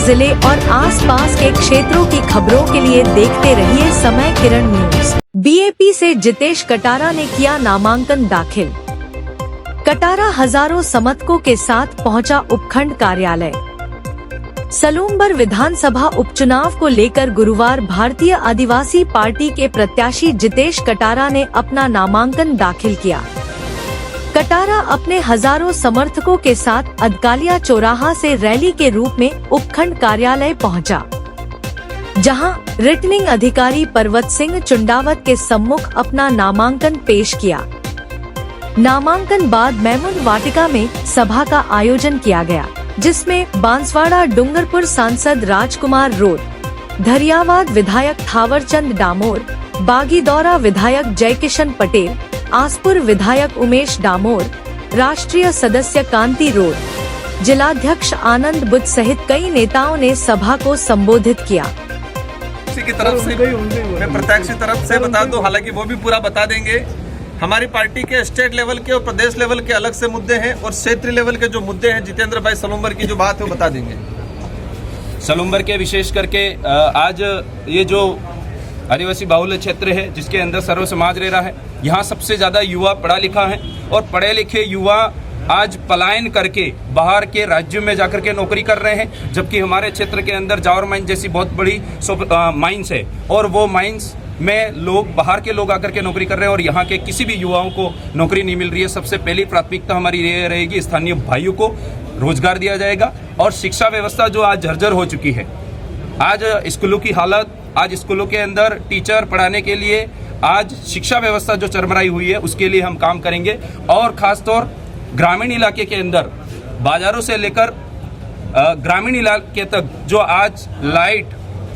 जिले और आसपास के क्षेत्रों की खबरों के लिए देखते रहिए समय किरण न्यूज। बीएपी से जितेश कटारा ने किया नामांकन दाखिल। कटारा हजारों समर्थकों के साथ पहुंचा उपखंड कार्यालय। सलूमबर विधानसभा उपचुनाव को लेकर गुरुवार भारतीय आदिवासी पार्टी के प्रत्याशी जितेश कटारा ने अपना नामांकन दाखिल किया। कटारा अपने हजारों समर्थकों के साथ अदकालिया चौराहा से रैली के रूप में उपखंड कार्यालय पहुंचा, जहां रिटर्निंग अधिकारी पर्वत सिंह चुंडावत के सम्मुख अपना नामांकन पेश किया। नामांकन बाद मैमुन वाटिका में सभा का आयोजन किया गया, जिसमें बांसवाड़ा डूंगरपुर सांसद राजकुमार रोड, धरियावाद विधायक थावरचंद डामोर, बागीदौरा विधायक जयकिशन पटेल, आसपुर विधायक उमेश डामोर, राष्ट्रीय सदस्य कांति रोड, जिलाध्यक्ष आनंद बुद्ध सहित कई नेताओं ने सभा को संबोधित किया। की तरफ से मैं प्रत्याशी तरफ से बता दूं, हालांकि वो भी पूरा बता देंगे। हमारी पार्टी के स्टेट लेवल के और प्रदेश लेवल के अलग से मुद्दे हैं और क्षेत्रीय लेवल के जो मुद्दे हैं, जितेंद्र भाई सलूमबर की जो बात है वो बता देंगे। सलूमबर के विशेष करके आज ये जो आदिवासी बाहुल्य क्षेत्र है, जिसके अंदर सर्व समाज रह रहा है, यहाँ सबसे ज़्यादा युवा पढ़ा लिखा है और पढ़े लिखे युवा आज पलायन करके बाहर के राज्यों में जाकर के नौकरी कर रहे हैं, जबकि हमारे क्षेत्र के अंदर जावर माइंस जैसी बहुत बड़ी माइंस है और वो माइंस में लोग बाहर के लोग आकर के नौकरी कर रहे हैं और यहाँ के किसी भी युवाओं को नौकरी नहीं मिल रही है। सबसे पहली प्राथमिकता हमारी ये रहेगी, स्थानीय भाइयों को रोजगार दिया जाएगा और शिक्षा व्यवस्था जो आज जर्जर हो चुकी है, आज स्कूलों की हालत, आज स्कूलों के अंदर टीचर पढ़ाने के लिए आज शिक्षा व्यवस्था जो चरमराई हुई है, उसके लिए हम काम करेंगे। और खासतौर ग्रामीण इलाके के अंदर बाजारों से लेकर ग्रामीण इलाके तक जो आज लाइट,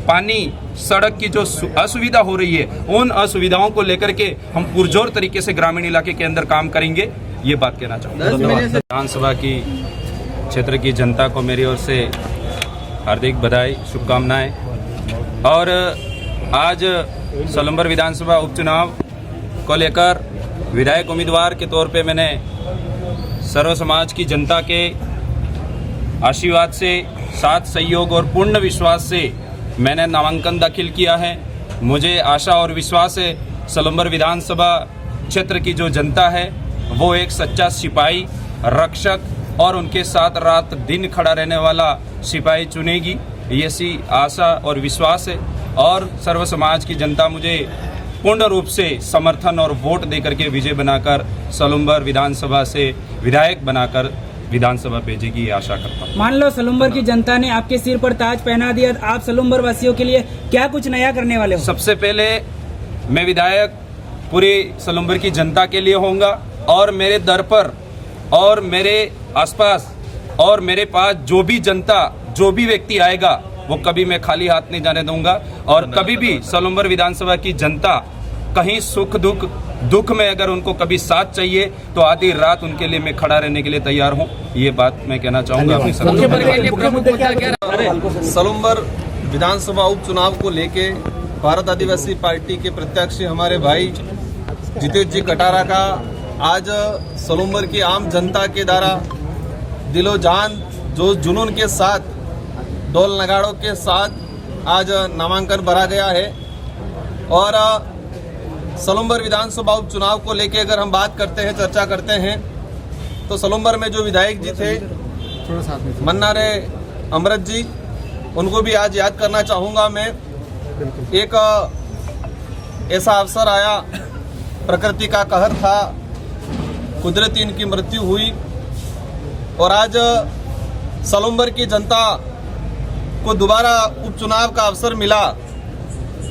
पानी, सड़क की जो असुविधा हो रही है, उन असुविधाओं को लेकर के हम पुरजोर तरीके से ग्रामीण इलाके के अंदर काम करेंगे, ये बात कहना चाहूँगा। विधानसभा की क्षेत्र की जनता को मेरी ओर से हार्दिक बधाई, शुभकामनाएं। और आज सलूमबर विधानसभा उपचुनाव को लेकर विधायक उम्मीदवार के तौर पे मैंने सर्व समाज की जनता के आशीर्वाद से, साथ सहयोग और पूर्ण विश्वास से मैंने नामांकन दाखिल किया है। मुझे आशा और विश्वास है सलूमबर विधानसभा क्षेत्र की जो जनता है वो एक सच्चा सिपाही, रक्षक और उनके साथ रात दिन खड़ा रहने वाला सिपाही चुनेगी, ऐसी आशा और विश्वास है। और सर्व समाज की जनता मुझे पूर्ण रूप से समर्थन और वोट देकर के विजय बनाकर सलूमबर विधानसभा से विधायक बनाकर विधानसभा भेजेगी, आशा करता हूँ। मान लो सलूमबर की जनता ने आपके सिर पर ताज पहना दिया, आप सलूमबर वासियों के लिए क्या कुछ नया करने वाले हो? सबसे पहले मैं विधायक पूरी सलूमबर की जनता के लिए होऊंगा और मेरे दर पर और मेरे आसपास और मेरे पास जो भी जनता, जो भी व्यक्ति आएगा, वो कभी मैं खाली हाथ नहीं जाने दूंगा। और कभी भी सलूमबर विधानसभा की जनता कहीं सुख दुख में अगर उनको कभी साथ चाहिए तो आधी रात उनके लिए मैं खड़ा रहने के लिए तैयार हूं, ये बात मैं कहना चाहूंगा। सलूमबर विधानसभा उपचुनाव को लेके भारत आदिवासी पार्टी के प्रत्याशी हमारे भाई जितेश जी कटारा का आज सलूमबर की आम जनता के द्वारा दिलो जान, जो जुनून के साथ, ढोल नगाड़ों के साथ आज नामांकन भरा गया है। और सलूमबर विधानसभा उपचुनाव को लेके अगर हम बात करते हैं, चर्चा करते हैं, तो सलूमबर में जो विधायक जी थे मन्नारे अमृत जी, उनको भी आज याद करना चाहूँगा मैं। एक ऐसा अवसर आया, प्रकृति का कहर था, कुदरती इनकी मृत्यु हुई और आज सलूमबर की जनता को दोबारा उपचुनाव का अवसर मिला।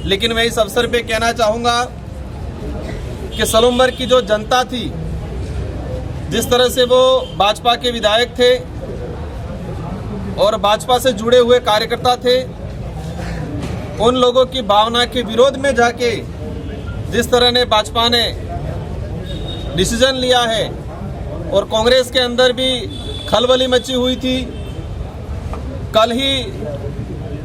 लेकिन मैं इस अवसर पे कहना चाहूँगा कि सलूमबर की जो जनता थी, जिस तरह से वो भाजपा के विधायक थे और भाजपा से जुड़े हुए कार्यकर्ता थे, उन लोगों की भावना के विरोध में जाके जिस तरह ने भाजपा ने डिसीजन लिया है और कांग्रेस के अंदर भी खलबली मची हुई थी। कल ही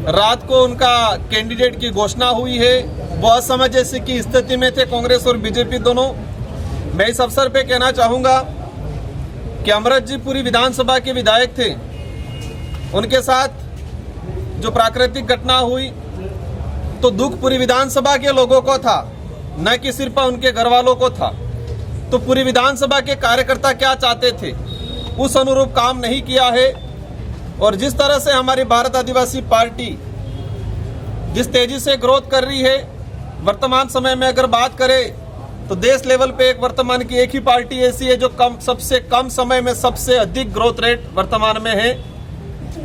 रात को उनका कैंडिडेट की घोषणा हुई है, वो असमंजस जैसी की स्थिति में थे कांग्रेस और बीजेपी दोनों। मैं इस अवसर पे कहना चाहूँगा कि अमृत जी पूरी विधानसभा के विधायक थे, उनके साथ जो प्राकृतिक घटना हुई तो दुख पूरी विधानसभा के लोगों को था, न कि सिर्फ उनके घर वालों को था। तो पूरी विधानसभा के कार्यकर्ता क्या चाहते थे, उस अनुरूप काम नहीं किया है। और जिस तरह से हमारी भारत आदिवासी पार्टी जिस तेजी से ग्रोथ कर रही है, वर्तमान समय में अगर बात करें तो देश लेवल पे एक वर्तमान की एक ही पार्टी ऐसी है जो सबसे कम समय में सबसे अधिक ग्रोथ रेट वर्तमान में है।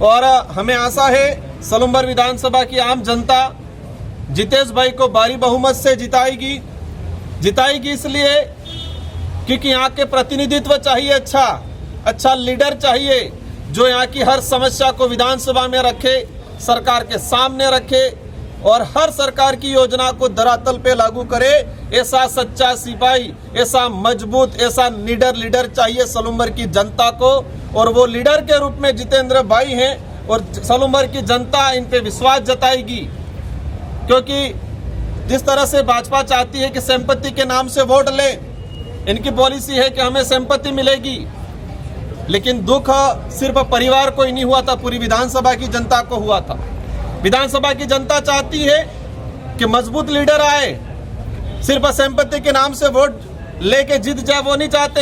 और हमें आशा है सलूमबर विधानसभा की आम जनता जितेश भाई को भारी बहुमत से जिताएगी इसलिए क्योंकि यहाँ के प्रतिनिधित्व चाहिए, अच्छा लीडर चाहिए जो यहाँ की हर समस्या को विधानसभा में रखे, सरकार के सामने रखे और हर सरकार की योजना को धरातल पे लागू करे। ऐसा सच्चा सिपाही, ऐसा मजबूत, ऐसा लीडर चाहिए सलूमबर की जनता को। और वो लीडर के रूप में जितेंद्र भाई हैं और सलूमबर की जनता इन पे विश्वास जताएगी, क्योंकि जिस तरह से भाजपा चाहती है कि संपत्ति के नाम से वोट ले, इनकी पॉलिसी है कि हमें संपत्ति मिलेगी, लेकिन दुख सिर्फ परिवार को ही नहीं हुआ था, पूरी विधानसभा की जनता को हुआ था। विधानसभा की जनता चाहती है कि मजबूत लीडर आए, सिर्फ संपत्ति के नाम से वोट लेके जीत जाए वो नहीं चाहते।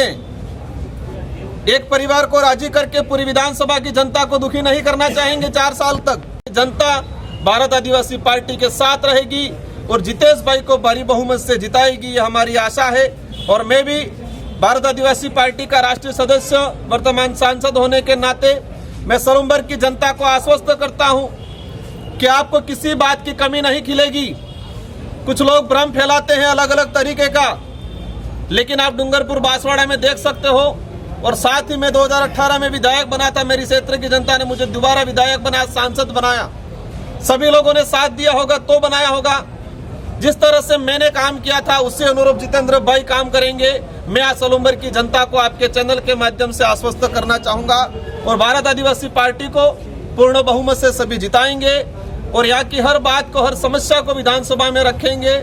एक परिवार को राजी करके पूरी विधानसभा की जनता को दुखी नहीं करना चाहेंगे। 4 साल तक जनता भारत आदिवासी पार्टी के साथ रहेगी और जितेश भाई को भारी बहुमत से जिताएगी, ये हमारी आशा है। और मैं भी भारत आदिवासी पार्टी का राष्ट्रीय सदस्य, वर्तमान सांसद होने के नाते मैं सलूमबर की जनता को आश्वस्त करता हूं कि आपको किसी बात की कमी नहीं खिलेगी। कुछ लोग भ्रम फैलाते हैं अलग अलग तरीके का, लेकिन आप डूंगरपुर बांसवाड़ा में देख सकते हो। और साथ ही मैं 2018 में विधायक बना था, मेरी क्षेत्र की जनता ने मुझे दोबारा विधायक बनाया, सांसद बनाया। सभी लोगों ने साथ दिया होगा तो बनाया होगा। जिस तरह से मैंने काम किया था उससे अनुरूप जितेंद्र भाई काम करेंगे। मैं आज सलूमबर की जनता को आपके चैनल के माध्यम से आश्वस्त करना चाहूंगा और भारत आदिवासी पार्टी को पूर्ण बहुमत से सभी जिताएंगे और यहाँ की हर बात को, हर समस्या को विधानसभा में रखेंगे।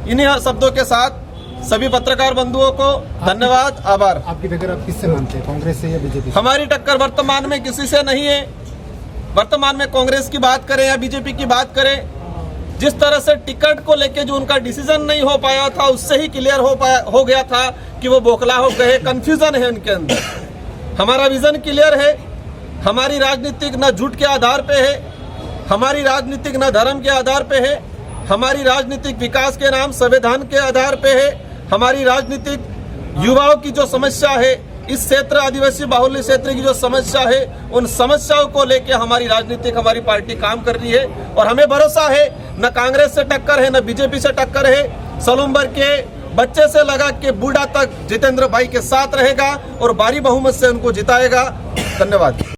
इन्हीं शब्दों के साथ सभी पत्रकार बंधुओं को धन्यवाद, आभार। आपकी टक्कर आप किससे मानते हैं, कांग्रेस से या बीजेपी? हमारी टक्कर वर्तमान में किसी से नहीं है। वर्तमान में कांग्रेस की बात करें या बीजेपी की बात करें, जिस तरह से टिकट को लेके जो उनका डिसीजन नहीं हो पाया था उससे ही क्लियर हो गया था कि वो बौखला हो गए, कंफ्यूजन है उनके अंदर। हमारा विजन क्लियर है। हमारी राजनीतिक न झूठ के आधार पे है, हमारी राजनीतिक न धर्म के आधार पे है, हमारी राजनीतिक विकास के नाम संविधान के आधार पे है। हमारी राजनीतिक युवाओं की जो समस्या है, इस क्षेत्र आदिवासी बाहुल्य क्षेत्र की जो समस्या है, उन समस्याओं को लेके हमारी राजनीतिक, हमारी पार्टी काम कर रही है। और हमें भरोसा है न कांग्रेस से टक्कर है न बीजेपी से टक्कर है। सलूमबर के बच्चे से लगा के बूढ़ा तक जितेंद्र भाई के साथ रहेगा और भारी बहुमत से उनको जिताएगा। धन्यवाद।